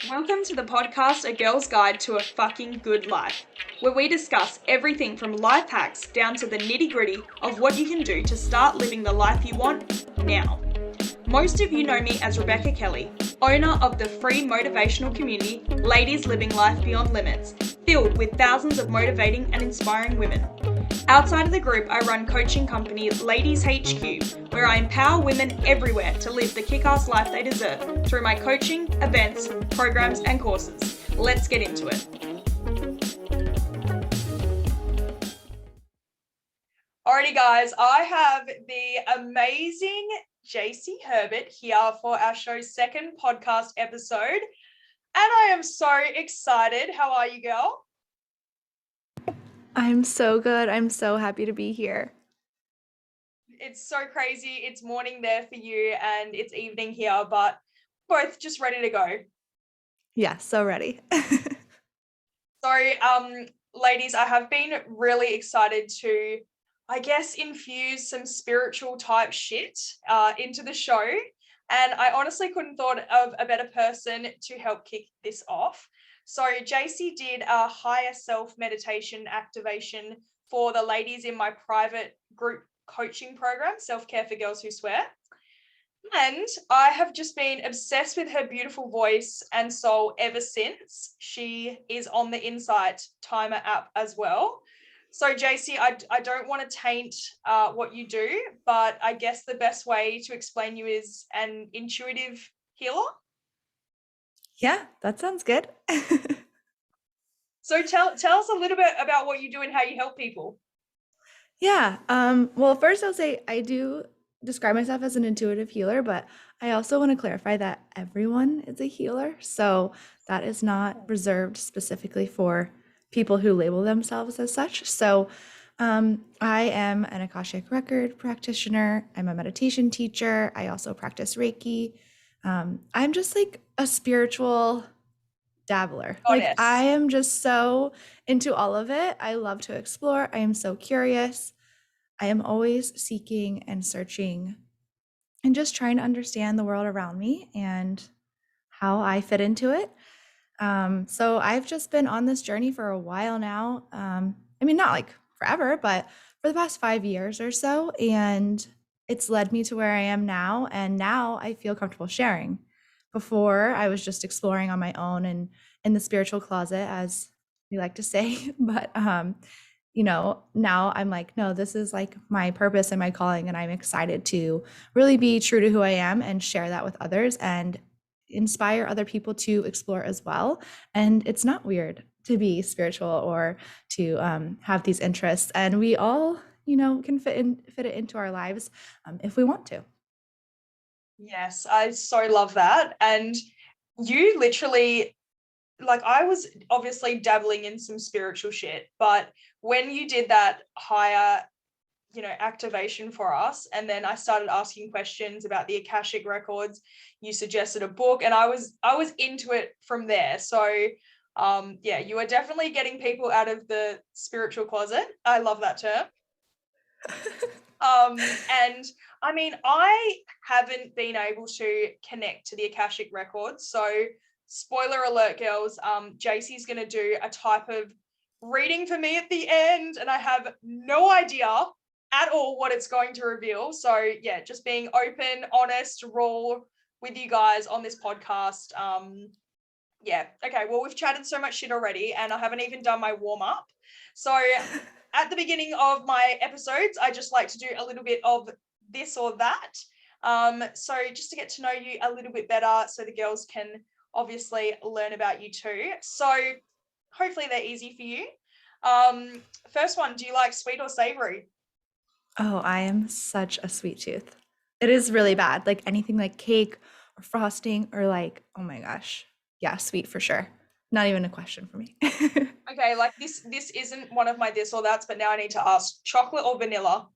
Welcome to the podcast A Girl's Guide to a Fucking Good Life, where we discuss everything from life hacks down to the nitty-gritty of what you can do to start living the life you want now. Most of you know me as Rebecca Kelly, owner of the free motivational community Ladies Living Life Beyond Limits, filled with thousands of motivating and inspiring women. Outside of the group, I run coaching company Ladies HQ, where I empower women everywhere to live the kick-ass life they deserve through my coaching, events, programs, and courses. Let's get into it. Alrighty guys, I have the amazing Jacey Herbet here for our show's second podcast episode, and I am so excited. How are you, girl? I'm so good. I'm so happy to be here. It's so crazy. It's morning there for you and it's evening here, but both just ready to go. Yeah, so ready. So, ladies, I have been really excited to, I guess, infuse some spiritual type shit into the show. And I honestly couldn't thought of a better person to help kick this off. So Jacey did a higher self meditation activation for the ladies in my private group coaching program, Self-Care for Girls Who Swear. And I have just been obsessed with her beautiful voice and soul ever since. She is on the Insight Timer app as well. So Jacey, I don't want to taint what you do, but I guess the best way to explain you is an intuitive healer. Yeah, that sounds good. So tell us a little bit about what you do and how you help people. Yeah. Well, first I'll say I do describe myself as an intuitive healer, but I also want to clarify that everyone is a healer. So that is not reserved specifically for people who label themselves as such. So I am an Akashic Record practitioner. I'm a meditation teacher. I also practice Reiki. I'm just like a spiritual dabbler. Like I am just so into all of it. I love to explore. I am so curious. I am always seeking and searching and just trying to understand the world around me and how I fit into it. So I've just been on this journey for a while now. I mean, not like forever, but for the past 5 years or so. And it's led me to where I am now. And now I feel comfortable sharing. Before I was just exploring on my own and in the spiritual closet, as we like to say. But now I'm like, no, this is like my purpose and my calling, and I'm excited to really be true to who I am and share that with others and inspire other people to explore as well. And it's not weird to be spiritual or to have these interests, and we all, can fit it into our lives if we want to. Yes, I so love that. And you literally, like, I was obviously dabbling in some spiritual shit, but when you did that higher, activation for us, and then I started asking questions about the Akashic Records, you suggested a book, and I was into it from there. So yeah, you are definitely getting people out of the spiritual closet. I love that term. And I mean, I haven't been able to connect to the Akashic Records. So spoiler alert, girls, Jacey's going to do a type of reading for me at the end, and I have no idea at all what it's going to reveal. So yeah, just being open, honest, raw with you guys on this podcast. Yeah, okay, well, we've chatted so much shit already, and I haven't even done my warm-up. So at the beginning of my episodes, I just like to do a little bit of this or that. So just to get to know you a little bit better so the girls can obviously learn about you too. So hopefully they're easy for you. First one, do you like sweet or savory? Oh, I am such a sweet tooth. It is really bad. Like anything like cake or frosting or like, oh my gosh. Yeah, sweet for sure. Not even a question for me. Okay, like this isn't one of my this or that's, but now I need to ask, chocolate or vanilla?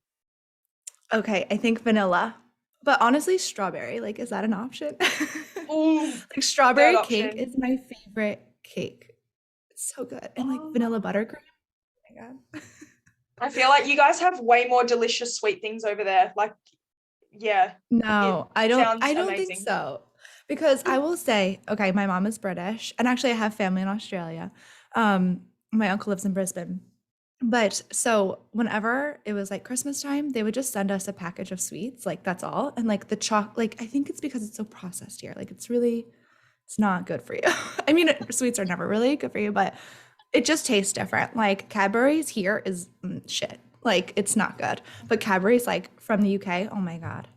Okay, I think vanilla. But honestly, strawberry, like, is that an option? Ooh, Like third strawberry cake option. is my favorite cake. It's so good. And like vanilla buttercream. Oh my God. I feel like you guys have way more delicious sweet things over there. Like, yeah, it No, I sounds don't think amazing. so. Because I will say, okay, my mom is British, and actually I have family in Australia. My uncle lives in Brisbane. But so whenever it was like Christmas time, they would just send us a package of sweets, like that's all. And like the like I think it's because it's so processed here. Like it's not good for you. I mean, sweets are never really good for you, but it just tastes different. Like Cadbury's here is shit. Like it's not good. But Cadbury's like from the UK, oh my God,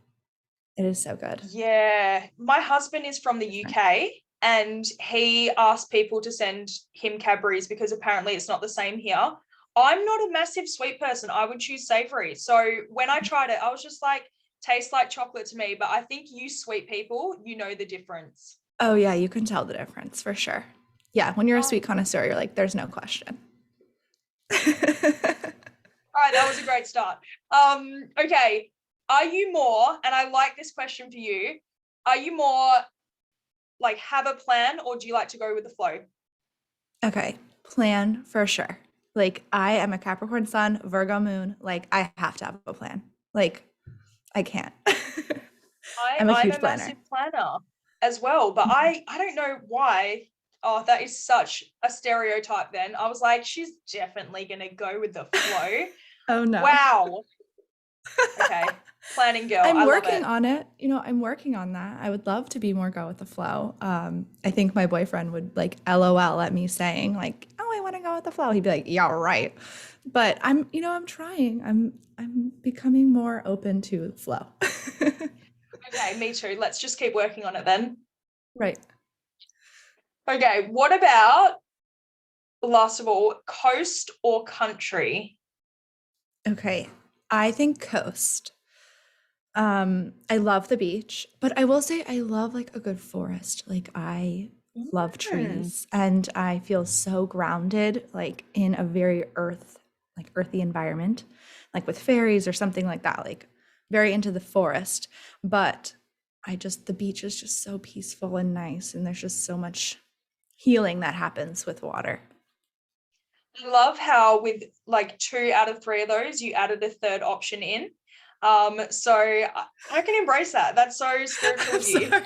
it is so good. Yeah, my husband is from the UK and he asked people to send him Cadbury's because apparently it's not the same here. I'm not a massive sweet person. I would choose Savory. So when I tried it, I was just like, tastes like chocolate to me. But I think you sweet people, you know the difference. Oh yeah, you can tell the difference for sure. Yeah, when you're a Oh, sweet connoisseur, you're like, there's no question. all right, that was a great start. Okay. Are you more, and I like this question for you, are you more like have a plan or do you like to go with the flow? Okay, plan for sure. Like I am a Capricorn sun, Virgo moon. Like I have to have a plan. Like I can't. I'm a I'm huge a planner. massive planner as well, but I don't know why. Oh, that is such a stereotype then. I was like, she's definitely gonna go with the flow. Oh no. Wow. Okay. Planning girl. I'm I love working it. on it. I'm working on that. I would love to be more go with the flow. I think my boyfriend would like LOL at me saying like, "Oh, I want to go with the flow." He'd be like, "Yeah, right." But I'm trying. I'm becoming more open to flow. Okay, me too. Let's just keep working on it then. Right. Okay, what about last of all, coast or country? Okay. I think coast. I love the beach, but I will say I love like a good forest. Like I love Mm. trees and I feel so grounded like in a very earthy environment, like with fairies or something like that, like very into the forest. But the beach is just so peaceful and nice and there's just so much healing that happens with water. I love how with like 2 out of 3 of those, you added a third option in. So I can embrace that. That's so spiritual I'm of you. sorry.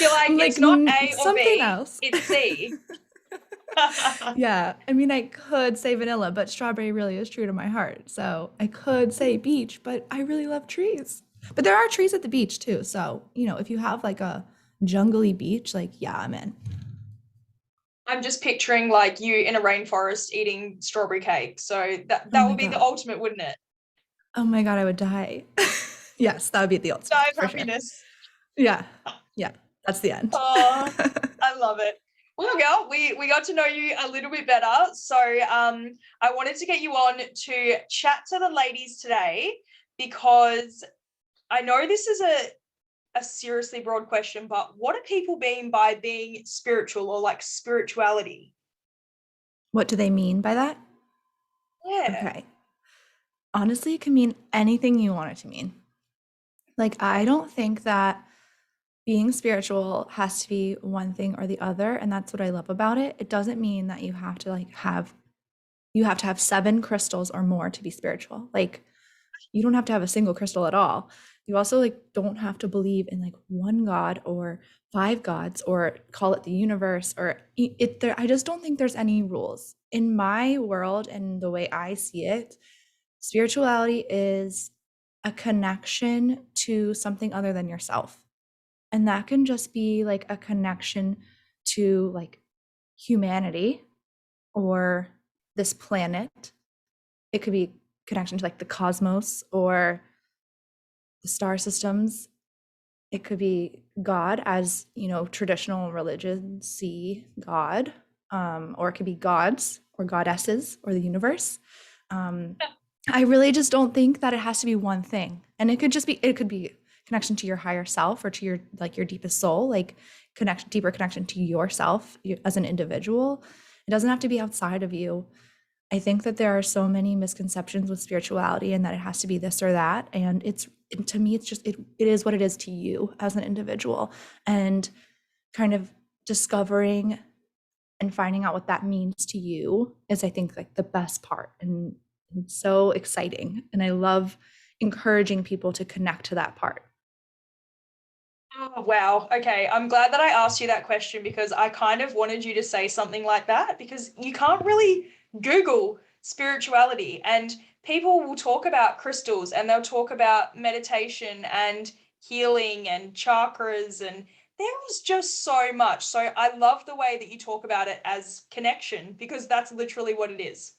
You're like, I'm like it's not A or something B, else. it's C. Yeah, I mean, I could say vanilla, but strawberry really is true to my heart. So I could say beach, but I really love trees. But there are trees at the beach too. So, if you have like a jungly beach, like, yeah, I'm in. I'm just picturing like you in a rainforest eating strawberry cake. So Oh that my would be the God. ultimate, wouldn't it? Oh my God, I would die. Yes, that would be the Die ultimate of for sure. happiness. Yeah. Yeah, that's the end. Oh, I love it. Well, girl, we got to know you a little bit better. So I wanted to get you on to chat to the ladies today because I know this is a seriously broad question, but what do people mean by being spiritual or like spirituality? What do they mean by that? Yeah. Okay. Honestly, it can mean anything you want it to mean. Like, I don't think that being spiritual has to be one thing or the other, and that's what I love about it. It doesn't mean that you have to have 7 crystals or more to be spiritual. Like, you don't have to have a single crystal at all. You also like don't have to believe in like one god or 5 gods or call it the universe or it there. I just don't think there's any rules. In my world and the way I see it, spirituality is a connection to something other than yourself. And that can just be like a connection to like humanity or this planet. It could be connection to like the cosmos or the star systems. It could be God as, traditional religions see God, or it could be gods or goddesses or the universe. Um, I really just don't think that it has to be one thing. And it could be connection to your higher self or to your deepest soul, like deeper connection to yourself as an individual. It doesn't have to be outside of you. I think that there are so many misconceptions with spirituality and that it has to be this or that. And to me, it's just, it is what it is to you as an individual. And kind of discovering and finding out what that means to you is, I think, like the best part. And it's so exciting. And I love encouraging people to connect to that part. Oh, wow. Okay. I'm glad that I asked you that question because I kind of wanted you to say something like that because you can't really Google spirituality, and people will talk about crystals and they'll talk about meditation and healing and chakras, and there is just so much. So I love the way that you talk about it as connection because that's literally what it is.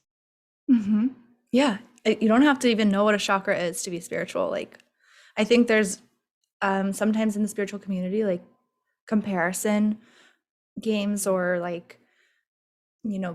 Hmm. Yeah, you don't have to even know what a chakra is to be spiritual. Like, I think there's sometimes in the spiritual community, like comparison games or like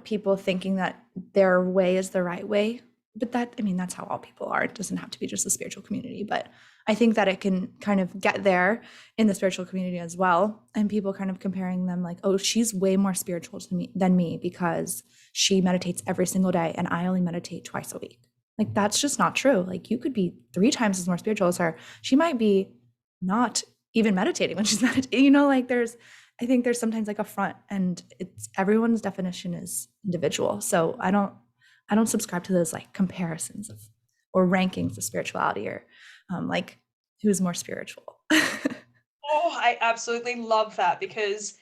people thinking that their way is the right way. But that, I mean, that's how all people are. It doesn't have to be just the spiritual community. But I think that it can kind of get there in the spiritual community as well. And people kind of comparing them like, oh, she's way more spiritual to me than me because she meditates every single day and I only meditate twice a week. Like, that's just not true. Like, you could be 3 times as more spiritual as her. She might be not even meditating when she's meditating. Like I think there's sometimes like a front, and it's everyone's definition is individual. So I don't subscribe to those like comparisons of or rankings of spirituality or like who's more spiritual. Oh, I absolutely love that because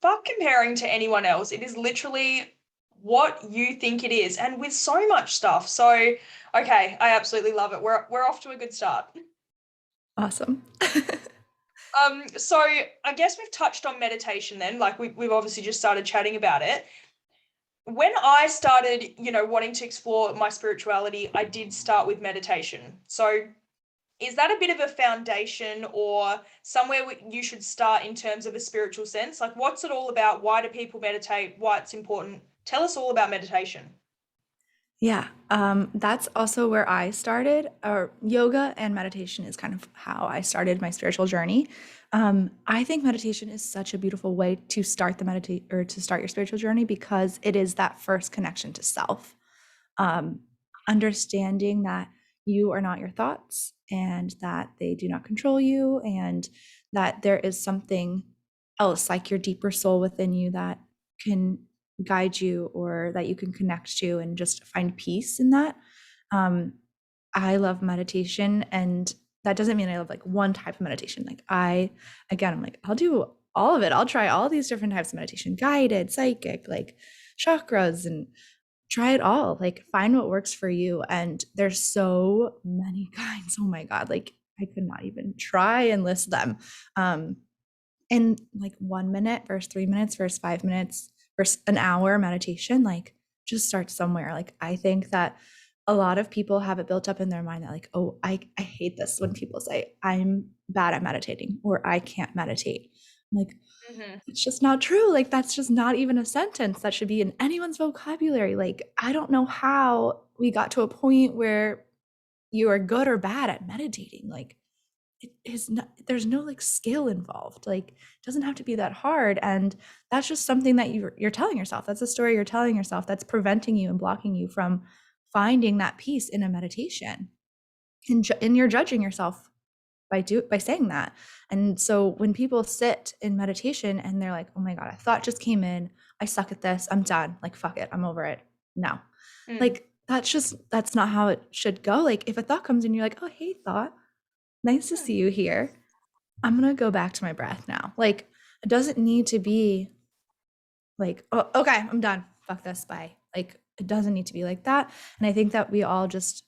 fuck comparing to anyone else. It is literally what you think it is, and with so much stuff. So, okay, I absolutely love it. We're off to a good start. Awesome. So I guess we've touched on meditation then, like we've obviously just started chatting about it. When I started, wanting to explore my spirituality, I did start with meditation. So is that a bit of a foundation or somewhere you should start in terms of a spiritual sense? Like, what's it all about? Why do people meditate? Why it's important? Tell us all about meditation. Yeah, that's also where I started. Or yoga and meditation is kind of how I started my spiritual journey. I think meditation is such a beautiful way to start the meditate or to start your spiritual journey because it is that first connection to self. um, Understanding that you are not your thoughts and that they do not control you, and that there is something else like your deeper soul within you that can guide you or that you can connect to and just find peace in that. um, I love meditation, and that doesn't mean I love like one type of meditation. Like I'm like, I'll do all of it. I'll try all these different types of meditation, guided, psychic, like chakras, and try it all. Like, find what works for you. And there's so many kinds. Oh my God. Like, I could not even try and list them. Um, in like 1 minute versus 3 minutes versus 5 minutes versus an hour meditation, like just start somewhere. Like, I think that a lot of people have it built up in their mind that like, oh, I hate this when people say I'm bad at meditating or I can't meditate. I'm like, Mm-hmm. it's just not true. Like, that's just not even a sentence that should be in anyone's vocabulary. Like, I don't know how we got to a point where you are good or bad at meditating. Like, it is not, there's no like skill involved. Like, it doesn't have to be that hard. And that's just something that you're telling yourself. That's a story you're telling yourself that's preventing you and blocking you from finding that peace in a meditation. And you're judging yourself by saying that. And so when people sit in meditation and they're like, oh my God, a thought just came in, I suck at this, I'm done, like fuck it, I'm over it. No. Mm. Like, that's not how it should go. Like, if a thought comes in, you're like, oh hey thought, nice to see you here, I'm gonna go back to my breath now. Like, it doesn't need to be like, oh, okay, I'm done, fuck this, bye. Like, it doesn't need to be like that. And I think that we all just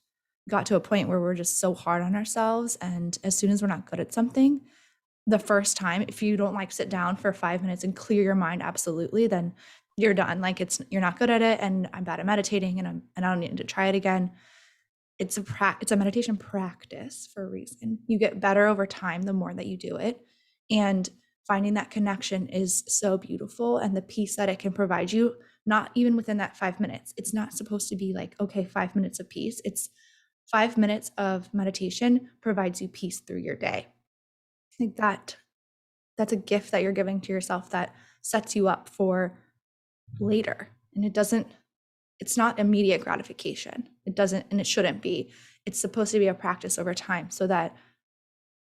got to a point where we're just so hard on ourselves, and as soon as we're not good at something, the first time, if you don't like sit down for 5 minutes and clear your mind absolutely, then you're done. Like, you're not good at it, and I'm bad at meditating, and I don't need to try it again. It's a meditation practice for a reason. You get better over time the more that you do it, and finding that connection is so beautiful, and the peace that it can provide you, not even within that 5 minutes. It's not supposed to be like, okay, 5 minutes of peace. It's 5 minutes of meditation provides you peace through your day. Like, that's a gift that you're giving to yourself that sets you up for later. And it's not immediate gratification. It doesn't, and it shouldn't be. It's supposed to be a practice over time so that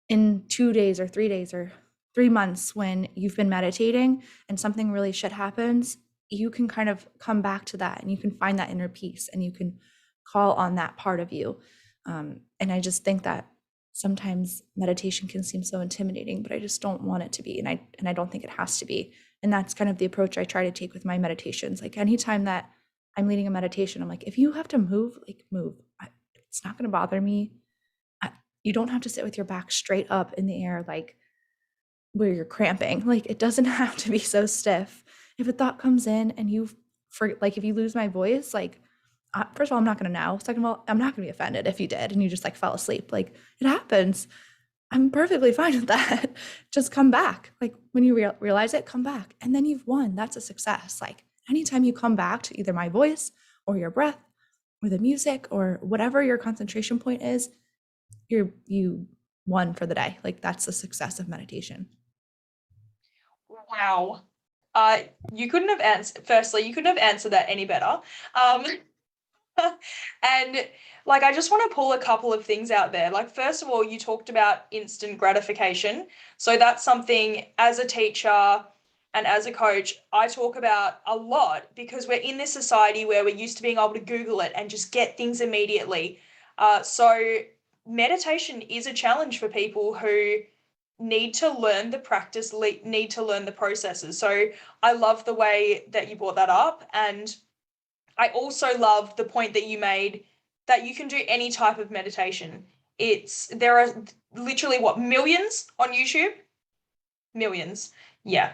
in 2 days or 3 days or 3 months, when you've been meditating and something really shit happens, you can kind of come back to that and you can find that inner peace and you can call on that part of you. And I just think that sometimes meditation can seem so intimidating, but I just don't want it to be. And I don't think it has to be. And that's kind of the approach I try to take with my meditations. Like anytime that I'm leading a meditation, I'm like, if you have to move, like move. It's not going to bother me. You don't have to sit with your back straight up in the air, like where you're cramping. Like it doesn't have to be so stiff. If a thought comes in and like if you lose my voice, like first of all, I'm not going to know. Second of all, I'm not going to be offended if you did and you just like fell asleep. Like it happens. I'm perfectly fine with that. Just come back. Like when you realize it, come back. And then you've won. That's a success. Like anytime you come back to either my voice or your breath or the music or whatever your concentration point is, you won for the day. Like that's the success of meditation. Wow. You couldn't have answered that any better. And like, I just want to pull a couple of things out there. Like, first of all, you talked about instant gratification. So that's something as a teacher and as a coach, I talk about a lot because we're in this society where we're used to being able to Google it and just get things immediately. So meditation is a challenge for people who need to learn the practice, need to learn the processes. So I love the way that you brought that up. And I also love the point that you made that you can do any type of meditation. There are literally millions on YouTube? Millions. Yeah.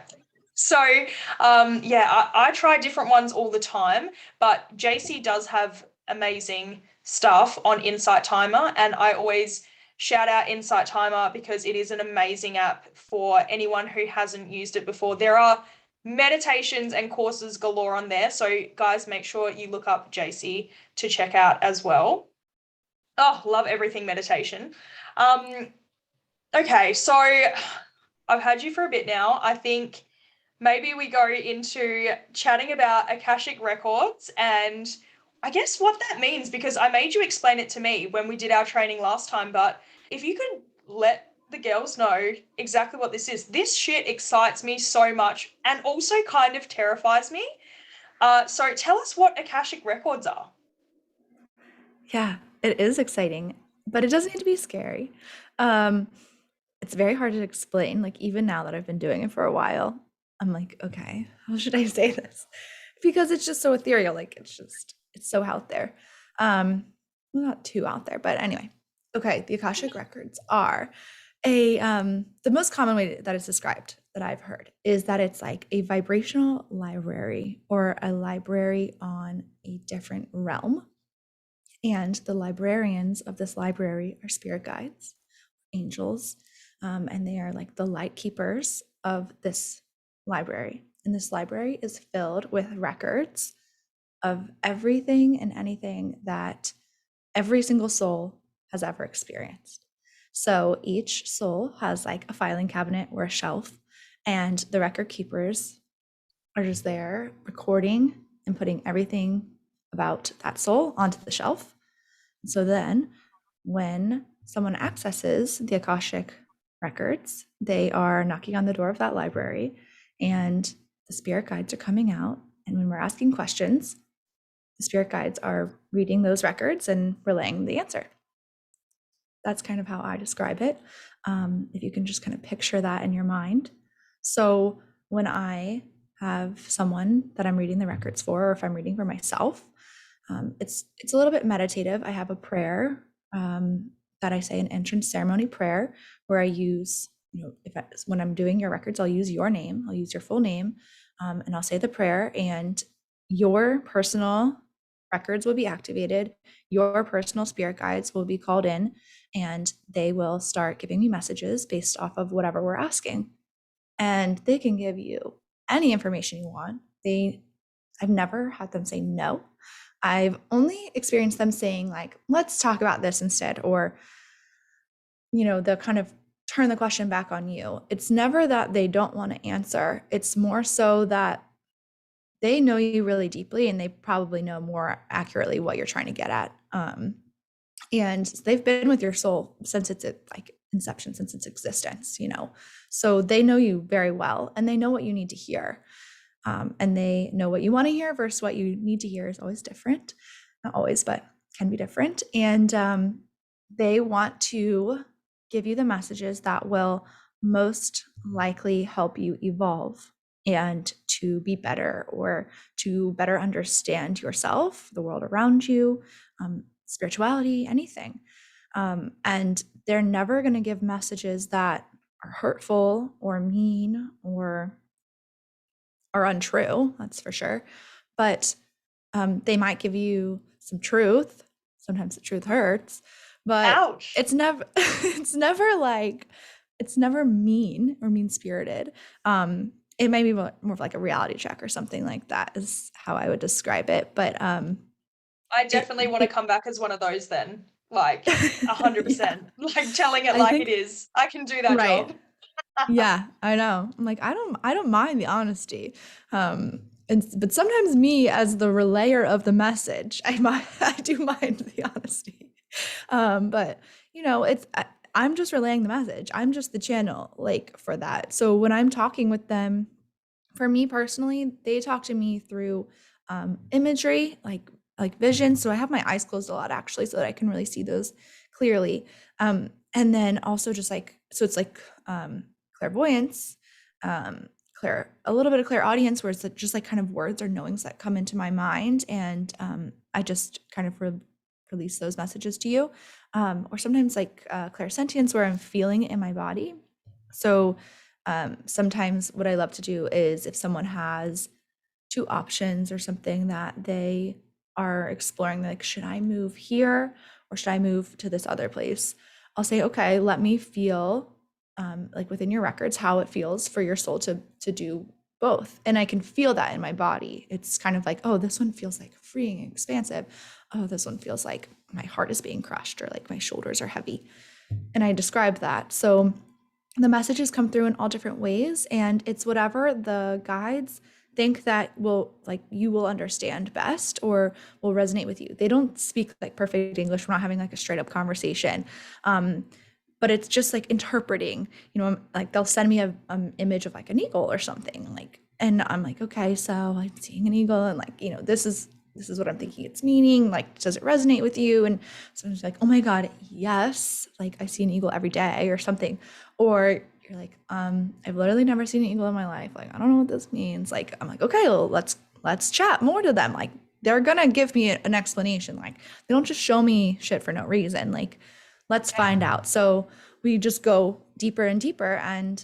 So I try different ones all the time, but Jacey does have amazing stuff on Insight Timer, and I always shout out Insight Timer because it is an amazing app for anyone who hasn't used it before. There are meditations and courses galore on there, so guys, make sure you look up Jacey to check out as well. Oh, love everything meditation. Okay, so I've had you for a bit now. I think maybe we go into chatting about Akashic Records and I guess what that means, because I made you explain it to me when we did our training last time, but if you could let the girls know exactly what this is. This shit excites me so much and also kind of terrifies me. So tell us what Akashic Records are. Yeah, it is exciting, but it doesn't need to be scary. Um, it's very hard to explain. Like even now that I've been doing it for a while, I'm like, okay, how should I say this? Because it's just so ethereal. Like it's so out there. Well, not too out there, but anyway. Okay, the Akashic Records are the most common way that it's described that I've heard is that it's like a vibrational library or a library on a different realm. And the librarians of this library are spirit guides, angels, and they are like the light keepers of this library. And this library is filled with records of everything and anything that every single soul has ever experienced. So each soul has like a filing cabinet or a shelf, and the record keepers are just there recording and putting everything about that soul onto the shelf. So then when someone accesses the Akashic Records, they are knocking on the door of that library and the spirit guides are coming out. And when we're asking questions, the spirit guides are reading those records and relaying the answer. That's kind of how I describe it. If you can just kind of picture that in your mind. So when I have someone that I'm reading the records for, or if I'm reading for myself, it's a little bit meditative. I have a prayer that I say, an entrance ceremony prayer, where I use, when I'm doing your records, I'll use your name, I'll use your full name, and I'll say the prayer, and your personal records will be activated. Your personal spirit guides will be called in, and they will start giving me messages based off of whatever we're asking. And they can give you any information you want. I've never had them say no. I've only experienced them saying like, let's talk about this instead, or, they'll kind of turn the question back on you. It's never that they don't want to answer. It's more so that they know you really deeply and they probably know more accurately what you're trying to get at. And they've been with your soul since its like inception, since its existence, so they know you very well and they know what you need to hear. And they know what you want to hear versus what you need to hear is always different. Not always, but can be different. And they want to give you the messages that will most likely help you evolve and to be better, or to better understand yourself, the world around you, spirituality, anything. And they're never going to give messages that are hurtful or mean or are untrue, that's for sure. But they might give you some truth. Sometimes the truth hurts, but Ouch. it's never it's never mean or mean spirited. It may be more of like a reality check or something like that is how I would describe it. But I definitely want to it come back as one of those then. Like yeah, 100%. Like telling it I like it think is. I can do that right. job. Yeah, I know. I'm like, I don't mind the honesty. But sometimes me as the relayer of the message, I do mind the honesty. But I'm just relaying the message. I'm just the channel like for that. So when I'm talking with them, for me personally, they talk to me through imagery, like vision. So I have my eyes closed a lot actually, so that I can really see those clearly. And then also just like, so it's like clairvoyance, a little bit of clairaudience, where it's just like kind of words or knowings that come into my mind, and I just kind of release those messages to you. Or sometimes like clairsentience, where I'm feeling it in my body. So sometimes what I love to do is, if someone has two options or something that they are exploring, like, should I move here or should I move to this other place? I'll say, okay, let me feel like within your records how it feels for your soul to do both. And I can feel that in my body. It's kind of like, oh, this one feels like freeing and expansive. Oh, this one feels like my heart is being crushed, or like my shoulders are heavy. And I describe that. So the messages come through in all different ways, and it's whatever the guides think that will, like, you will understand best or will resonate with you. They don't speak like perfect English. We're not having like a straight up conversation. But it's just like interpreting, like they'll send me a image of like an eagle or something, like, and I'm like, okay, so I'm seeing an eagle, and like, this is what I'm thinking it's meaning. Like, does it resonate with you? And someone's like, oh my God, yes. Like, I see an eagle every day or something. Or you're like, I've literally never seen an eagle in my life. Like, I don't know what this means. Like, I'm like, okay, well, let's chat more to them. Like, they're gonna give me an explanation. Like, they don't just show me shit for no reason. Like, let's find out. So we just go deeper and deeper and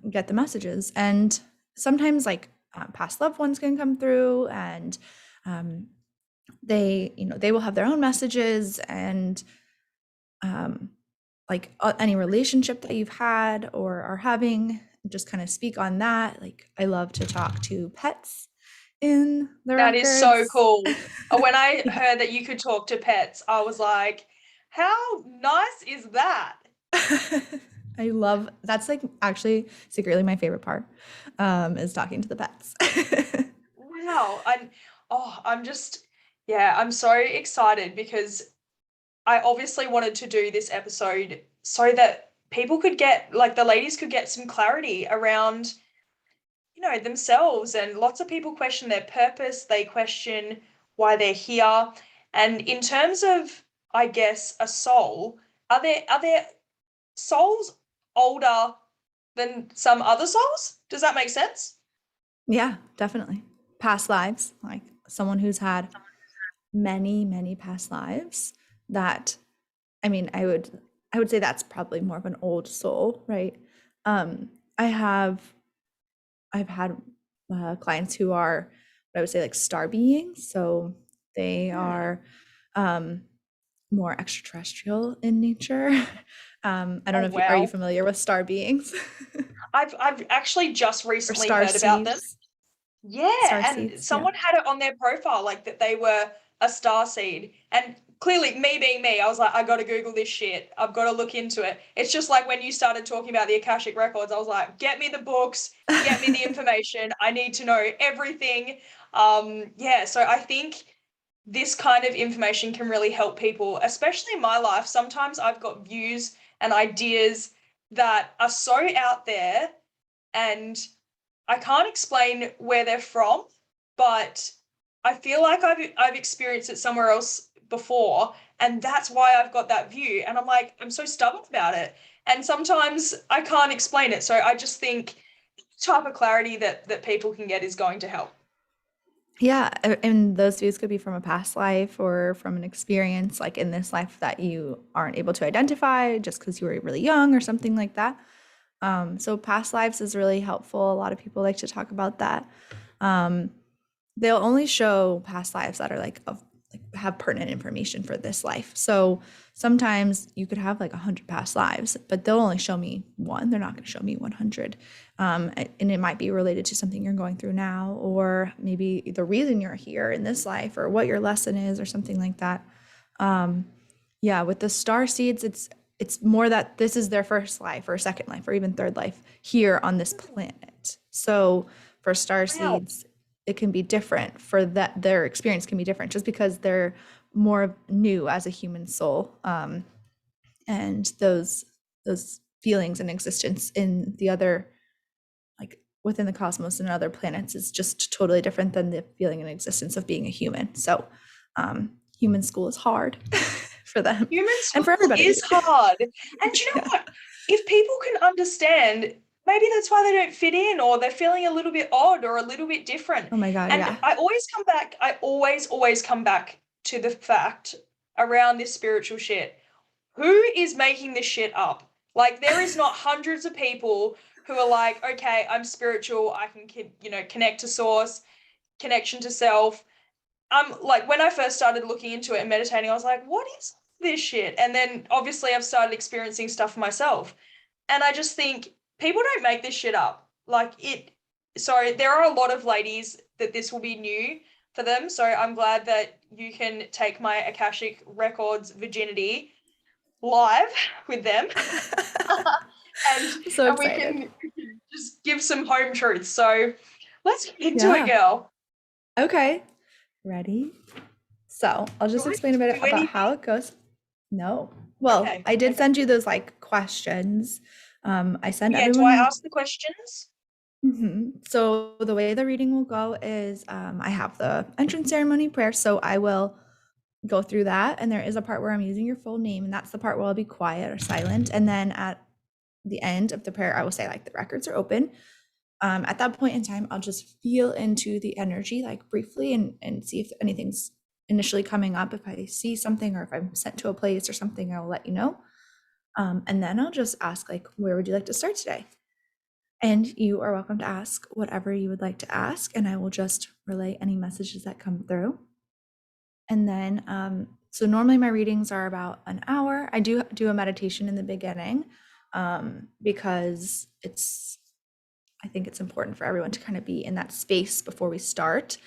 get the messages. And sometimes like past loved ones can come through, and um, they will have their own messages, and like any relationship that you've had or are having, just kind of speak on that. Like, I love to talk to pets in the That is so records. cool. When I Yeah. heard that you could talk to pets, I was like, how nice is that? I love, that's like actually secretly my favorite part, is talking to the pets. Wow. I'm just, yeah, I'm so excited because I obviously wanted to do this episode so that people could get, like, the ladies could get some clarity around, themselves. And lots of people question their purpose, they question why they're here. And in terms of, I guess, a soul, are there souls older than some other souls? Does that make sense? Yeah, definitely. Past lives, like someone who's had many, many past lives, that, I mean, I would say that's probably more of an old soul, right? Um, I have I've had clients who are what I would say like star beings, so they Hmm. are um, more extraterrestrial in nature. I don't Oh know if you are you wow. familiar with star beings? I've actually just Or recently star heard about them. seeds? Yeah, Star and seeds, yeah. someone had it on their profile, like that they were a star seed. And clearly, me being me, I was like, I got to Google this shit. I've got to look into it. It's just like when you started talking about the Akashic Records, I was like, get me the books, get me the information. I need to know everything. Yeah, so I think this kind of information can really help people, especially in my life. Sometimes I've got views and ideas that are so out there, and I can't explain where they're from, but I feel like I've experienced it somewhere else before, and that's why I've got that view. And I'm like, I'm so stubborn about it. And sometimes I can't explain it. So I just think type of clarity that people can get is going to help. Yeah, and those views could be from a past life or from an experience like in this life that you aren't able to identify just because you were really young or something like that. So past lives is really helpful. A lot of people like to talk about that. Um, they'll only show past lives that are like have pertinent information for this life. So sometimes you could have like 100 past lives, but they'll only show me one. They're not going to show me 100. And it might be related to something you're going through now, or maybe the reason you're here in this life, or what your lesson is, or something like that. Yeah, with the star seeds, it's more that this is their first life or second life or even third life here on this planet. So for star Wow. seeds, it can be different for that their experience can be different just because they're more new as a human soul. And those feelings and existence in the other like within the cosmos and other planets is just totally different than the feeling and existence of being a human. So human school is hard for them Human and for school everybody. is hard. And you know Yeah. what? If people can understand, maybe that's why they don't fit in, or they're feeling a little bit odd or a little bit different. Oh my God, And yeah. I always come back, I always come back to the fact around this spiritual shit. Who is making this shit up? Like, there is not hundreds of people who are like, okay, I'm spiritual, I can, connect to source, connection to self. Like, when I first started looking into it and meditating, I was like, what is this shit? And then obviously I've started experiencing stuff for myself. And I just think people don't make this shit up. So there are a lot of ladies that this will be new for them. So I'm glad that you can take my Akashic Records virginity live with them. and I'm so and excited. we can just give some home truths. So let's get into it, Yeah. girl. Okay. Ready? So I'll Do just I explain a bit do about how anything? it goes. No. Well, Okay. I did Okay. send you those like questions. I send Yeah, do I everyone. ask the questions? So the way the reading will go is I have the entrance ceremony prayer. So I will go through that. And there is a part where I'm using your full name. And that's the part where I'll be quiet or silent. And then at the end of the prayer, I will say, like, the records are open. At that point in time, I'll just feel into the energy, like briefly, and see if anything's initially coming up. If I see something or if I'm sent to a place or something, I'll let you know. And then I'll just ask, like, where would you like to start today? And you are welcome to ask whatever you would like to ask, and I will just relay any messages that come through. And then, so normally my readings are about an hour. I do a meditation in the beginning because I think it's important for everyone to kind of be in that space before we start.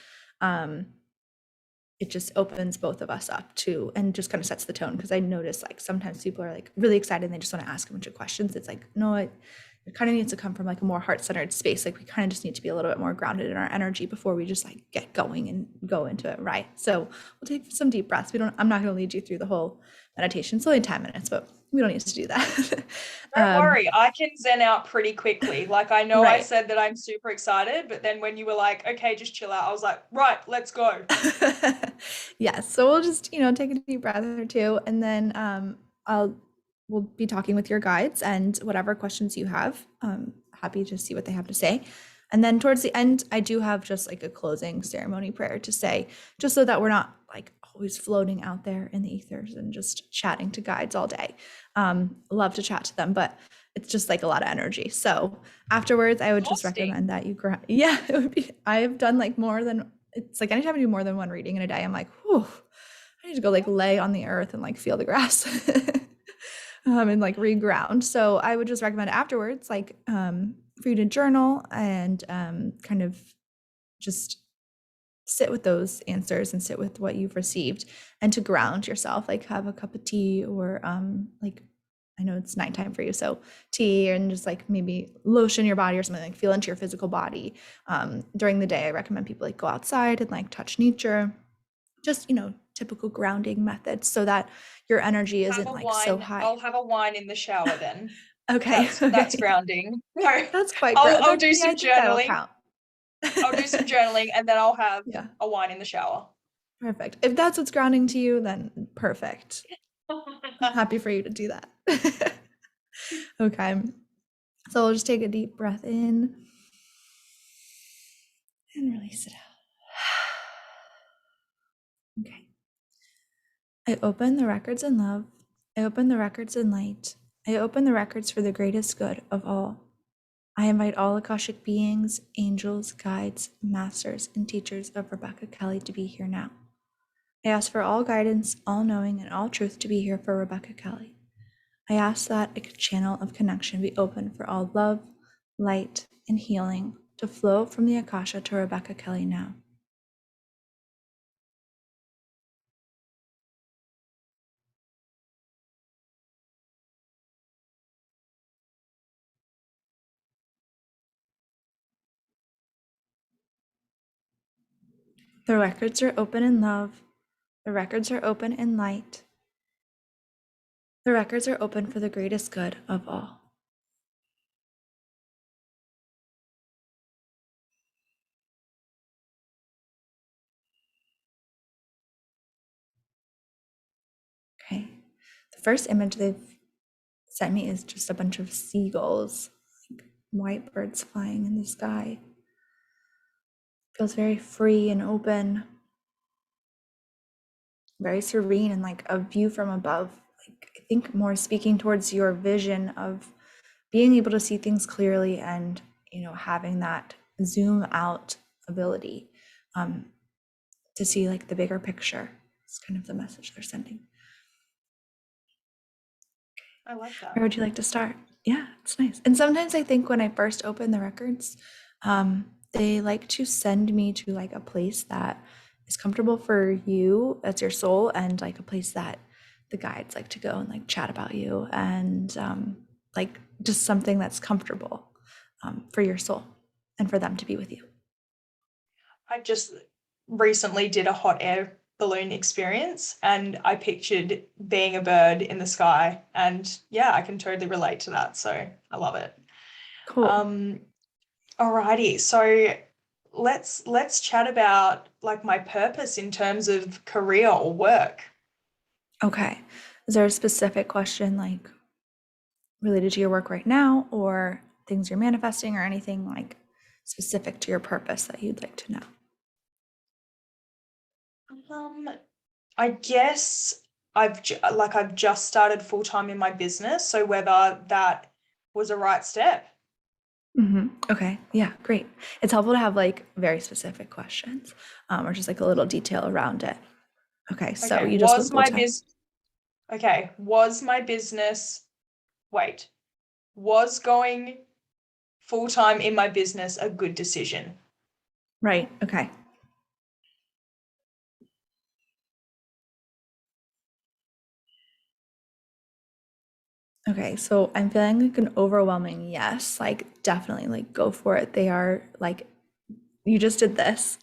It just opens both of us up to, and just kind of sets the tone. Because I notice like sometimes people are like really excited and they just want to ask a bunch of questions. It's like, no, it kind of needs to come from like a more heart-centered space. Like we kind of just need to be a little bit more grounded in our energy before we just like get going and go into it, right? So we'll take some deep breaths. I'm not going to lead you through the whole meditation. It's only 10 minutes, but we don't need to do that. Don't worry, I can zen out pretty quickly. Like, I know I Right. said that I'm super excited, but then when you were like, okay, just chill out, I was like, right, let's go. Yes. So we'll just, take a deep breath or two, and then I'll we'll be talking with your guides and whatever questions you have. Happy to see what they have to say. And then towards the end, I do have just like a closing ceremony prayer to say, just so that we're not like always floating out there in the ethers and just chatting to guides all day. Love to chat to them, but it's just like a lot of energy. So afterwards, I would just Exhausting. recommend that you yeah, it would be. I've done like more than it's like anytime I do more than one reading in a day, I'm like, whew, I need to go like lay on the earth and like feel the grass and like reground. So I would just recommend afterwards, like for you to journal and kind of just sit with those answers and sit with what you've received and to ground yourself, like have a cup of tea or like I know it's nighttime for you, so tea and just like maybe lotion your body or something, like feel into your physical body. During the day, I recommend people like go outside and like touch nature, just typical grounding methods so that your energy Have isn't a like so wine. high. I'll have a wine in the shower then. Okay, That's okay. grounding. No, That's quite I'll ground. I'll do Yeah, some I think that'll journaling. count. I'll do some journaling and then I'll have Yeah, a wine in the shower. perfect. If that's what's grounding to you, then perfect. I'm happy for you to do that. Okay. So we'll just take a deep breath in and release it out. Okay. I open the records in love. I open the records in light. I open the records for the greatest good of all. I invite all Akashic beings, angels, guides, masters, and teachers of Rebecca Kelly to be here now. I ask for all guidance, all knowing, and all truth to be here for Rebecca Kelly. I ask that a channel of connection be open for all love, light, and healing to flow from the Akasha to Rebecca Kelly now. The records are open in love. The records are open in light. The records are open for the greatest good of all. Okay. The first image they've sent me is just a bunch of seagulls, like white birds flying in the sky. Feels very free and open, very serene, and like a view from above. Like I think more speaking towards your vision of being able to see things clearly and, you know, having that zoom out ability to see like the bigger picture. It's kind of the message they're sending. I like that. Where would you like to start? Yeah, it's nice. And sometimes I think when I first open the records, they like to send me to like a place that is comfortable for you, that's your soul, and like a place that the guides like to go and like chat about you, and like just something that's comfortable for your soul and for them to be with you. I just recently did a hot air balloon experience and I pictured being a bird in the sky. And yeah, I can totally relate to that. So I love it. Cool. Alrighty. So let's chat about like my purpose in terms of career or work. Okay. Is there a specific question like related to your work right now, or things you're manifesting, or anything like specific to your purpose that you'd like to know? I guess I've just started full time in my business, so whether that was a right step. Okay, yeah, great. It's helpful to have like very specific questions, or just like a little detail around it. Okay, so Okay, you just went full time. was my business wait, was going full time in my business a good decision? Right, okay. Okay, so I'm feeling like an overwhelming yes, like definitely like go for it. They are like, you just did this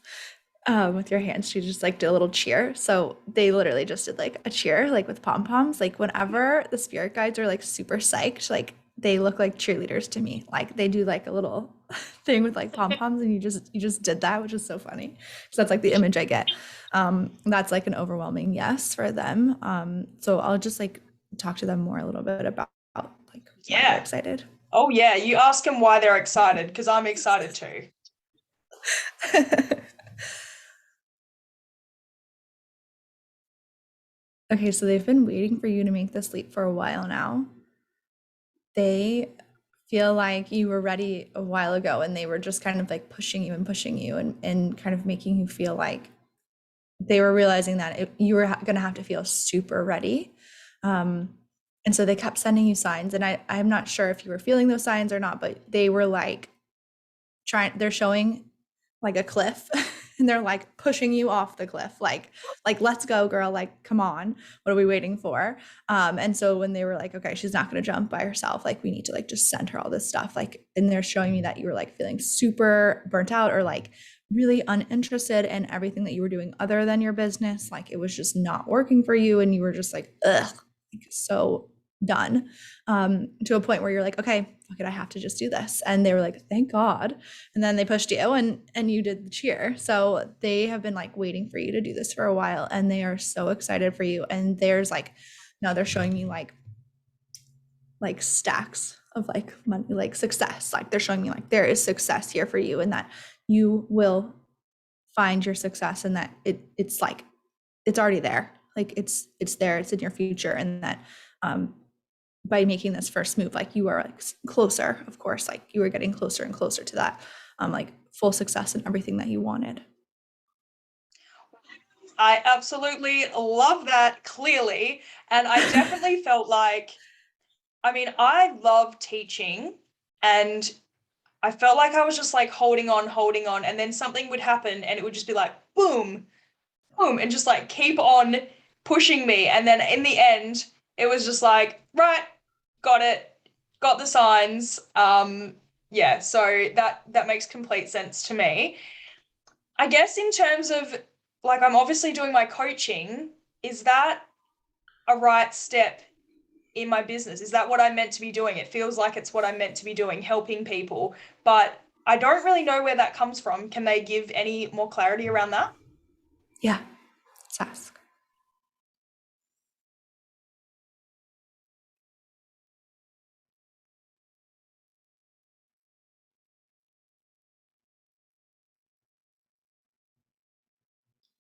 with your hands. She just like did a little cheer. So they literally just did like a cheer, like with pom poms. Like whenever the spirit guides are like super psyched, like they look like cheerleaders to me. Like they do like a little thing with like pom poms, and you just did that, which is so funny. So that's like the image I get. That's like an overwhelming yes for them. So I'll just like talk to them more a little bit about like why they're Yeah. excited. Oh yeah, you ask them why they're excited because I'm excited too. Okay, so they've been waiting for you to make this leap for a while now. They feel like you were ready a while ago, and they were just kind of like pushing you and kind of making you feel like they were realizing that you were going to have to feel super ready. And so they kept sending you signs, and I'm not sure if you were feeling those signs or not, but they were like they're showing like a cliff and they're like pushing you off the cliff, like let's go girl, like come on, what are we waiting for? And so when they were like, okay, she's not going to jump by herself, like we need to like just send her all this stuff, like, and they're showing me that you were like feeling super burnt out or like really uninterested in everything that you were doing other than your business, like it was just not working for you, and you were just like ugh, like so done, to a point where you're like, okay, fuck it, I have to just do this. And they were like, thank God. And then they pushed you, and you did the cheer. So they have been like waiting for you to do this for a while, and they are so excited for you. And there's like, now they're showing me like like stacks of like money, like success. Like they're showing me like there is success here for you and that you will find your success and that it's like it's already there. Like it's there, it's in your future, and that by making this first move, like you are like closer, of course, like you are getting closer and closer to that like full success and everything that you wanted. I absolutely love that, clearly. And I definitely felt like, I mean, I love teaching, and I felt like I was just like holding on, and then something would happen and it would just be like, boom, boom, and just like keep on pushing me. And then in the end, it was just like, right, got it, got the signs. Yeah, so that makes complete sense to me. I guess in terms of, like, I'm obviously doing my coaching. Is that a right step in my business? Is that what I'm meant to be doing? It feels like it's what I'm meant to be doing, helping people, but I don't really know where that comes from. Can they give any more clarity around that? Yeah, let's ask.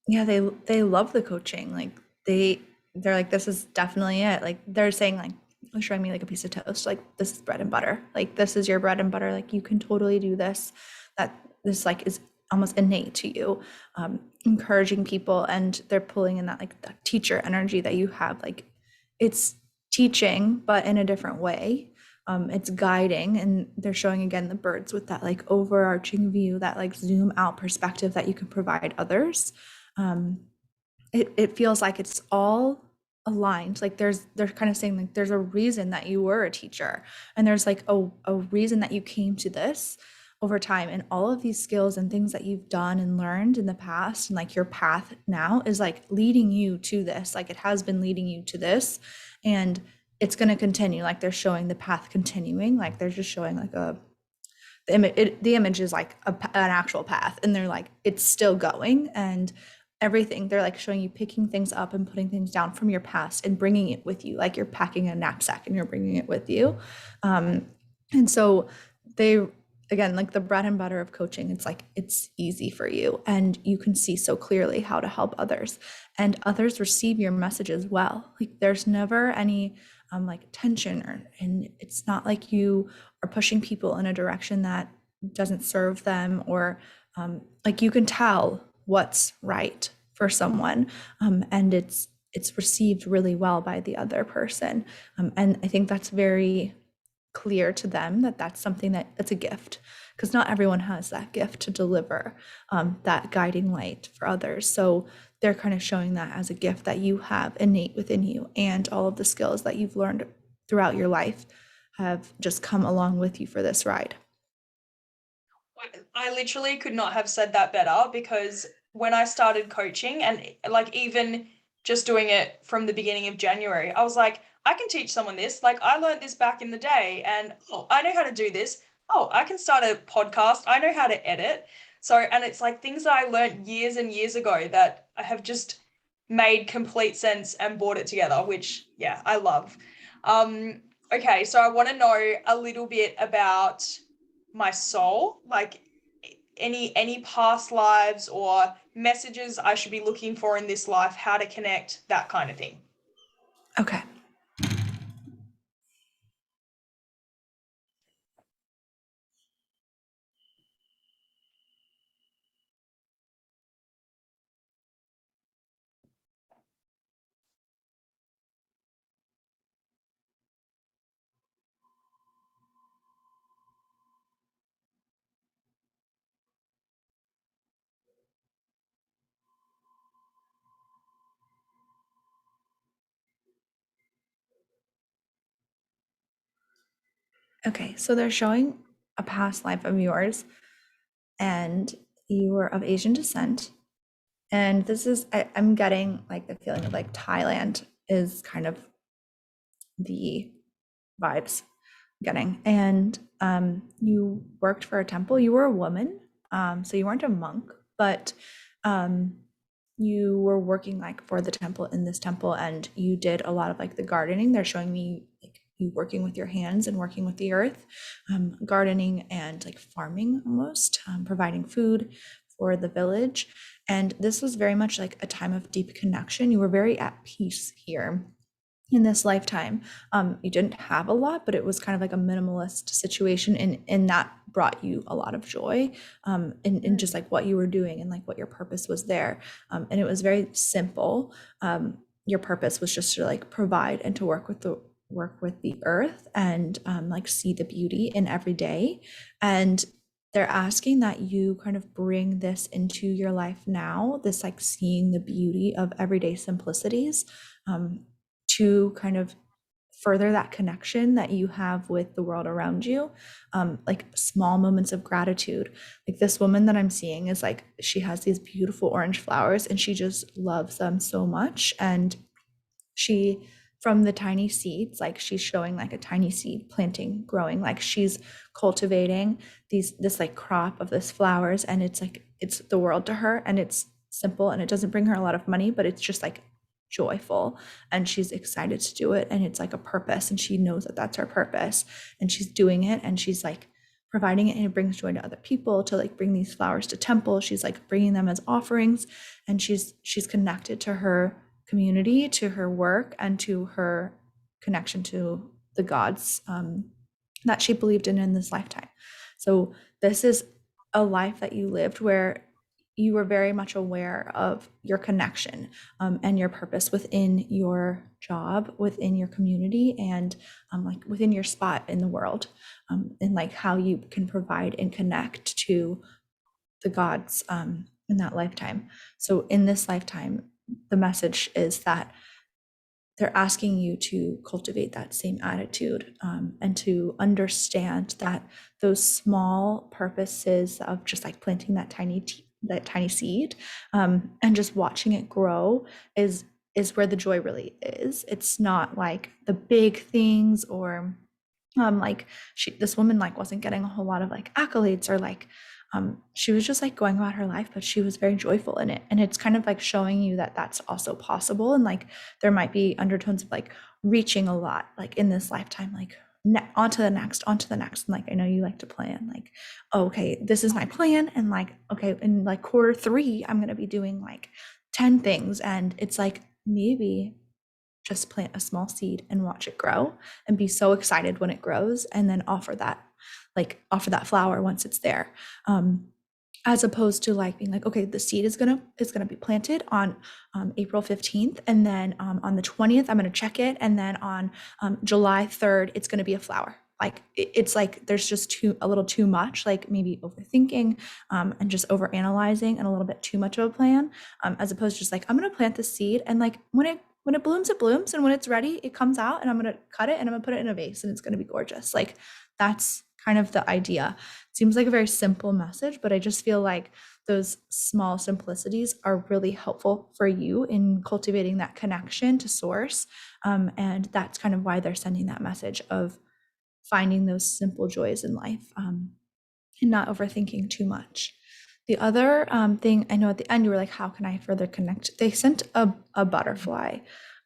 Yeah, they love the coaching. Like they're like, this is definitely it. Like they're saying like, showing me like a piece of toast, like this is bread and butter. Like this is your bread and butter. Like you can totally do this. That this like is almost innate to you. Encouraging people, and they're pulling in that like the teacher energy that you have. Like it's teaching, but in a different way. It's guiding, and they're showing again the birds with that like overarching view, that like zoom out perspective that you can provide others. um, it feels like it's all aligned. Like they're kind of saying like there's a reason that you were a teacher, and there's like a reason that you came to this over time, and all of these skills and things that you've done and learned in the past, and like your path now is like leading you to this. Like it has been leading you to this, and it's going to continue. Like they're showing the path continuing. Like they're just showing like the image is like an actual path, and they're like it's still going, and everything they're like showing you picking things up and putting things down from your past and bringing it with you, like you're packing a knapsack and you're bringing it with you. And so they, again, like the bread and butter of coaching, it's like it's easy for you and you can see so clearly how to help others, and others receive your message as well. Like there's never any like tension, or and it's not like you are pushing people in a direction that doesn't serve them, or like you can tell what's right for someone, and it's received really well by the other person, and I think that's very clear to them that that's something that it's a gift, because not everyone has that gift to deliver that guiding light for others. So they're kind of showing that as a gift that you have innate within you, and all of the skills that you've learned throughout your life have just come along with you for this ride. I literally could not have said that better, because when I started coaching, and like even just doing it from the beginning of January, I was like, I can teach someone this. Like I learned this back in the day, and oh, I know how to do this. Oh, I can start a podcast. I know how to edit. So, and it's like things that I learned years and years ago that I have just made complete sense and brought it together, which yeah, I love. Okay, so I want to know a little bit about my soul, like any past lives or messages I should be looking for in this life, how to connect, that kind of thing. Okay. Okay, so they're showing a past life of yours, and you were of Asian descent. And this is, I'm getting like the feeling of like Thailand is kind of the vibes I'm getting. And you worked for a temple. You were a woman, so you weren't a monk, but um, you were working like for the temple, in this temple, and you did a lot of like the gardening. They're showing me like you working with your hands and working with the earth, gardening and like farming almost, providing food for the village. And this was very much like a time of deep connection. You were very at peace here in this lifetime. You didn't have a lot, but it was kind of like a minimalist situation, and that brought you a lot of joy, in just like what you were doing and like what your purpose was there. And it was very simple. Your purpose was just to like provide and to work with the earth, and like see the beauty in every day. And they're asking that you kind of bring this into your life now, this like seeing the beauty of everyday simplicities, um, to kind of further that connection that you have with the world around you, like small moments of gratitude. Like this woman that I'm seeing is like, she has these beautiful orange flowers and she just loves them so much. And she, from the tiny seeds, like she's showing like a tiny seed planting, growing, like she's cultivating this like crop of this flowers, and it's like, it's the world to her, and it's simple, and it doesn't bring her a lot of money, but it's just like joyful, and she's excited to do it, and it's like a purpose, and she knows that that's her purpose, and she's doing it, and she's like providing it, and it brings joy to other people to like bring these flowers to temple. She's like bringing them as offerings, and she's connected to her community, to her work, and to her connection to the gods, that she believed in this lifetime. So this is a life that you lived where you were very much aware of your connection, and your purpose within your job, within your community, and like within your spot in the world, and like how you can provide and connect to the gods, in that lifetime. So in this lifetime, the message is that they're asking you to cultivate that same attitude, and to understand that those small purposes of just like planting that tiny seed, and just watching it grow is where the joy really is. It's not like the big things, or like this woman like wasn't getting a whole lot of like accolades, or like she was just like going about her life, but she was very joyful in it. And it's kind of like showing you that that's also possible. And like there might be undertones of like reaching a lot, like in this lifetime, like on to the next, on to the next. And like I know you like to plan, like, oh, okay, this is my plan, and like, okay, in like quarter 3 I'm going to be doing like 10 things. And it's like, maybe just plant a small seed and watch it grow, and be so excited when it grows, and then offer that flower once it's there, as opposed to like being like, okay, the seed is gonna be planted on April 15th, and then on the 20th I'm gonna check it, and then on July 3rd it's gonna be a flower. Like it's like there's just a little too much, like maybe overthinking, and just over analyzing, and a little bit too much of a plan, as opposed to just like, I'm gonna plant the seed, and like when it blooms, it blooms, and when it's ready, it comes out, and I'm gonna cut it, and I'm gonna put it in a vase, and it's gonna be gorgeous. Like that's kind of the idea. It seems like a very simple message, but I just feel like those small simplicities are really helpful for you in cultivating that connection to source. And that's kind of why they're sending that message of finding those simple joys in life, and not overthinking too much. The other thing, I know at the end you were like, how can I further connect? They sent a butterfly.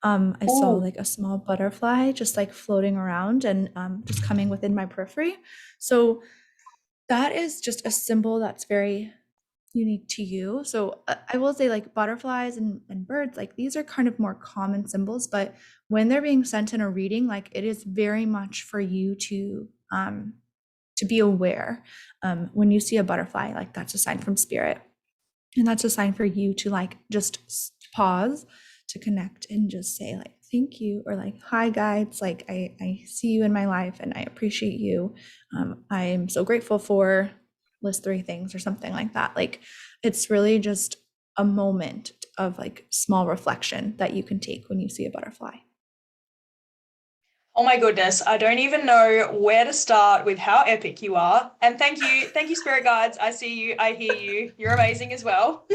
I saw like a small butterfly just like floating around, and just coming within my periphery. So that is just a symbol that's very unique to you. So I will say like butterflies and birds, like these are kind of more common symbols, but when they're being sent in a reading, like it is very much for you to be aware. When you see a butterfly, like that's a sign from spirit, and that's a sign for you to like just pause, to connect, and just say like, thank you, or like, hi guides, like I see you in my life, and I appreciate you. I'm so grateful for list 3 things, or something like that. Like it's really just a moment of like small reflection that you can take when you see a butterfly. Oh my goodness, I don't even know where to start with how epic you are. And thank you, spirit guides. I see you, I hear you. You're amazing as well.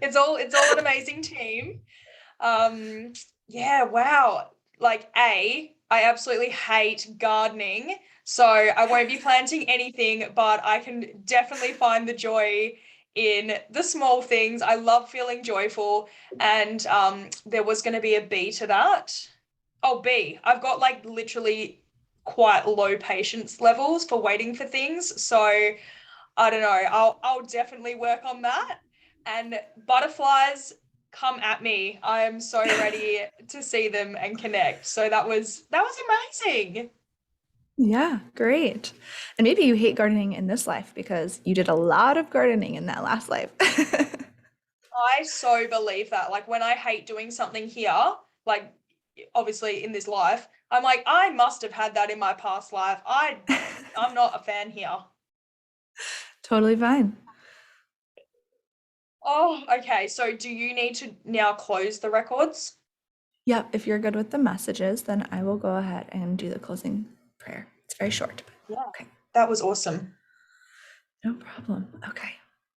It's all an amazing team. Yeah, wow. Like I absolutely hate gardening, so I won't be planting anything, but I can definitely find the joy in the small things. I love feeling joyful, and there was going to be a B to that. Oh, B. I've got like literally quite low patience levels for waiting for things. So I don't know. I'll definitely work on that. And butterflies, come at me. I am so ready to see them and connect. So that was amazing. Yeah, great. And maybe you hate gardening in this life because you did a lot of gardening in that last life. I so believe that. Like when I hate doing something here, like obviously in this life, I'm like, I must have had that in my past life. I'm not a fan here. Totally fine. Oh, okay. So do you need to now close the records? Yep, if you're good with the messages, then I will go ahead and do the closing prayer. It's very short, but Yeah. okay. That was awesome. No problem. Okay.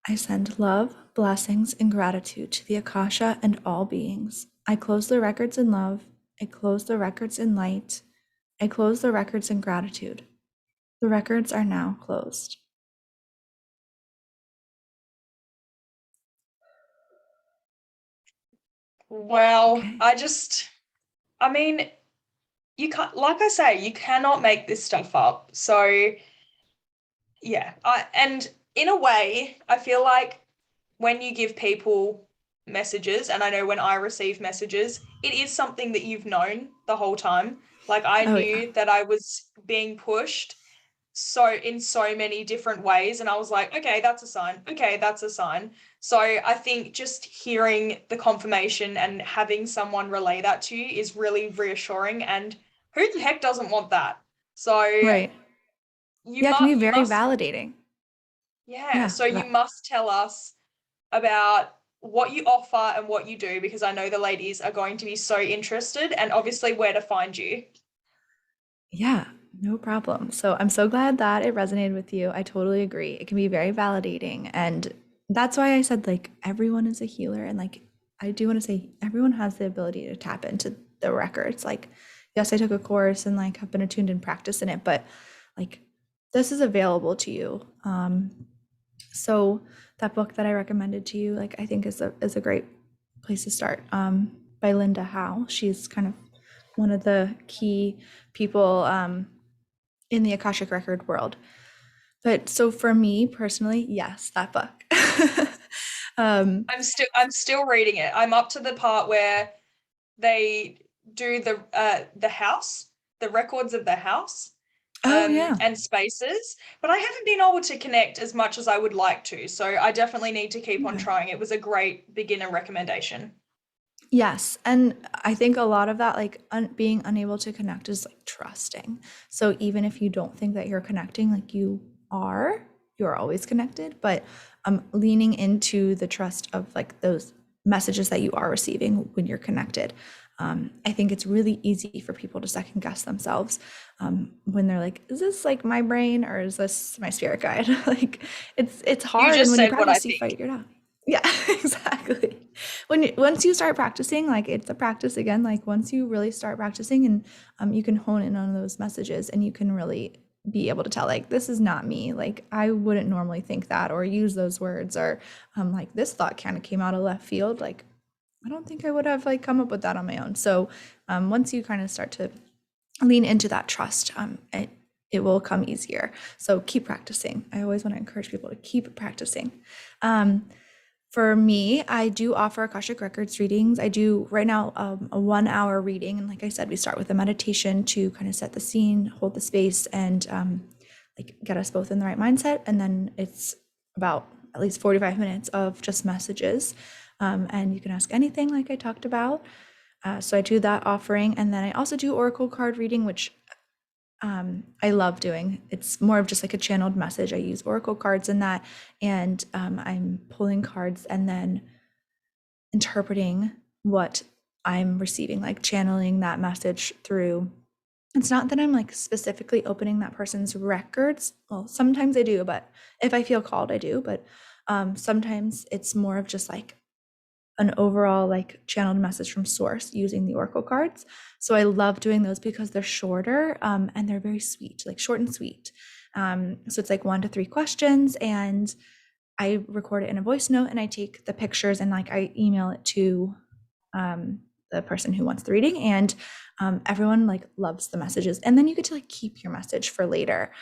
I send love, blessings, and gratitude to the Akasha and all beings. I close the records in love. I close the records in light. I close the records in gratitude. The records are now closed. Well, Okay. I mean, you can't, like I say, you cannot make this stuff up. So yeah, and in a way, I feel like when you give people messages, and I know when I receive messages, it is something that you've known the whole time. Like I Oh, yeah. knew that I was being pushed so in so many different ways, and I was like, okay, that's a sign. Okay, that's a sign. So I think just hearing the confirmation and having someone relay that to you is really reassuring. And who the heck doesn't want that? So Right. Yeah, it can be you very must, validating. yeah. Yeah. So you must tell us about what you offer and what you do, because I know the ladies are going to be so interested, and obviously where to find you. Yeah, no problem. So I'm so glad that it resonated with you. I totally agree. It can be very validating. And that's why I said, like, everyone is a healer. And, like, I do want to say everyone has the ability to tap into the records. Like, yes, I took a course and, like, have been attuned and practice in it, but, like, this is available to you. So that book that I recommended to you, like, I think is a great place to start. By Linda Howe. She's kind of one of the key people in the Akashic record world. But so for me personally, yes, that book. um, I'm still reading it. I'm up to the part where they do the house, the records of the house, oh yeah. and spaces, but I haven't been able to connect as much as I would like to. So I definitely need to keep on Okay. trying. It was a great beginner recommendation. Yes, and I think a lot of that, like being unable to connect, is like trusting. So even if you don't think that you're connecting, like you're always connected, but leaning into the trust of like those messages that you are receiving when you're connected. I think it's really easy for people to second guess themselves when they're like, "Is this like my brain or is this my spirit guide?" Like it's You hard, and just when you said what I practice, you think. figure it out. Yeah, exactly. Once you start practicing, like it's a practice again. Like once you really start practicing, and you can hone in on those messages, and you can really be able to tell, like, this is not me. Like I wouldn't normally think that or use those words, or like this thought kind of came out of left field. Like I don't think I would have like come up with that on my own. So once you kind of start to lean into that trust, it will come easier. So keep practicing. I always want to encourage people to keep practicing. Um, for me, I do offer Akashic Records readings. I do right now a 1 hour reading. And like I said, we start with a meditation to kind of set the scene, hold the space, and like get us both in the right mindset. And then it's about at least 45 minutes of just messages. And you can ask anything like I talked about. So I do that offering. And then I also do Oracle card reading, which I love doing. It's more of just like a channeled message. I use Oracle cards in that, and I'm pulling cards and then interpreting what I'm receiving, like channeling that message through. It's not that I'm like specifically opening that person's records. Well, sometimes I do, but if I feel called, I do. But sometimes it's more of just like an overall like channeled message from source using the oracle cards. So I love doing those because they're shorter and they're very sweet, like short and sweet. So it's like 1 to 3 questions, and I record it in a voice note, and I take the pictures and like I email it to the person who wants the reading, and everyone like loves the messages, and then you get to like keep your message for later.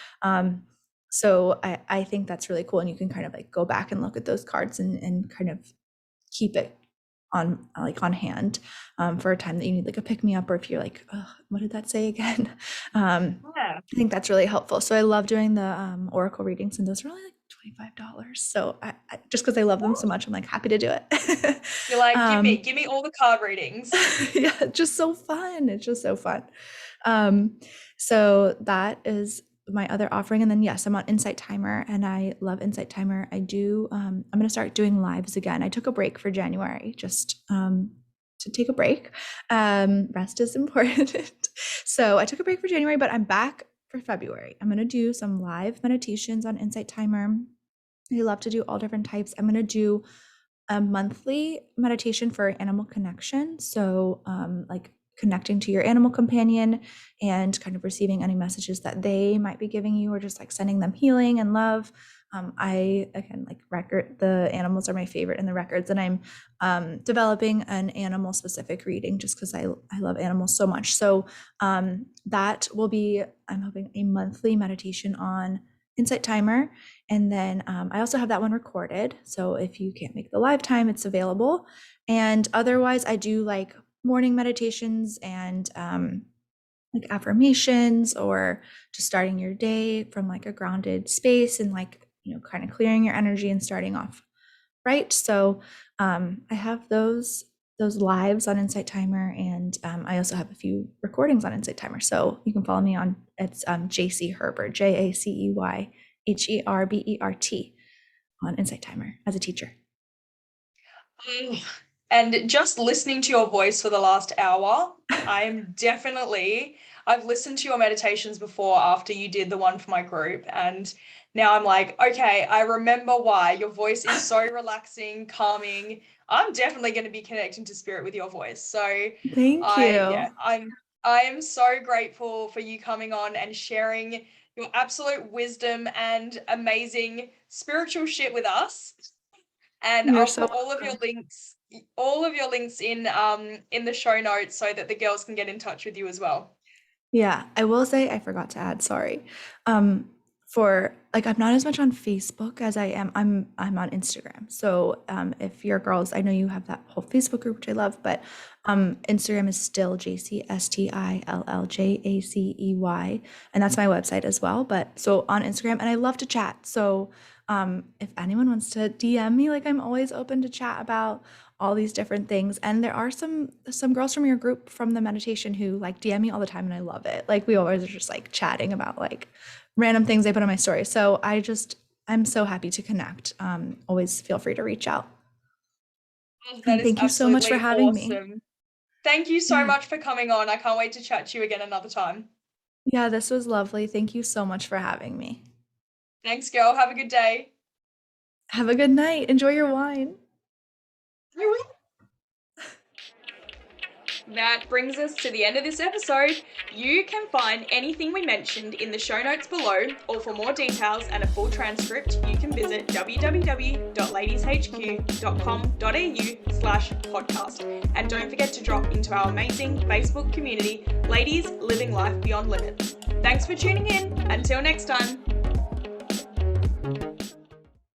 So I think that's really cool, and you can kind of like go back and look at those cards and kind of keep it on hand for a time that you need like a pick me up, or if you're like, oh, what did that say again? Yeah. I think that's really helpful. So I love doing the oracle readings, and those are only like $25. So I just because I love them so much, I'm like happy to do it. You're like, give me all the card readings. Yeah, it's just so fun. It's just so fun. So that is my other offering. And then yes, I'm on Insight Timer, and I love Insight Timer. I do I'm going to start doing lives again. I took a break for January just to take a break. Rest is important. So I took a break for January, but I'm back for February. I'm going to do some live meditations on Insight Timer. I love to do all different types. I'm going to do a monthly meditation for animal connection. So like connecting to your animal companion and kind of receiving any messages that they might be giving you, or just like sending them healing and love. I again, like the animals are my favorite in the records, and I'm developing an animal specific reading just because I love animals so much. So that will be, I'm hoping, a monthly meditation on Insight Timer. And then I also have that one recorded. So if you can't make the live time, it's available. And otherwise, I do like morning meditations and like affirmations, or just starting your day from like a grounded space, and like, kind of clearing your energy and starting off right. So I have those lives on Insight Timer, and I also have a few recordings on Insight Timer. So you can follow me on, it's Jacey Herbert, JACEY HERBERT on Insight Timer as a teacher. And just listening to your voice for the last hour, I've listened to your meditations before after you did the one for my group, and now I'm like, okay, I remember why. Your voice is so relaxing, calming. I'm definitely going to be connecting to spirit with your voice. So Thank you. I am so grateful for you coming on and sharing your absolute wisdom and amazing spiritual shit with us. And You're I'll so put all of your links in the show notes so that the girls can get in touch with you as well. Yeah, I will say I forgot to add, sorry. For like, I'm not as much on Facebook as I am. I'm on Instagram. So if you're girls, I know you have that whole Facebook group, which I love, but Instagram is still Jacey, STILLJACEY, and that's my website as well. But so on Instagram, and I love to chat. So if anyone wants to DM me, like, I'm always open to chat about all these different things. And there are some girls from your group from the meditation who like DM me all the time, and I love it. Like, we always are just like chatting about like random things I put on my story. So I'm so happy to connect. Always feel free to reach out. That is thank you so much for having me. Thank you so much for coming on. I can't wait to chat to you again another time. Yeah, this was lovely. Thank you so much for having me. Thanks, girl. Have a good day. Have a good night. Enjoy your wine. I will. That brings us to the end of this episode. You can find anything we mentioned in the show notes below, or for more details and a full transcript, you can visit www.ladieshq.com.au/podcast. And don't forget to drop into our amazing Facebook community, Ladies Living Life Beyond Limits. Thanks for tuning in. Until next time.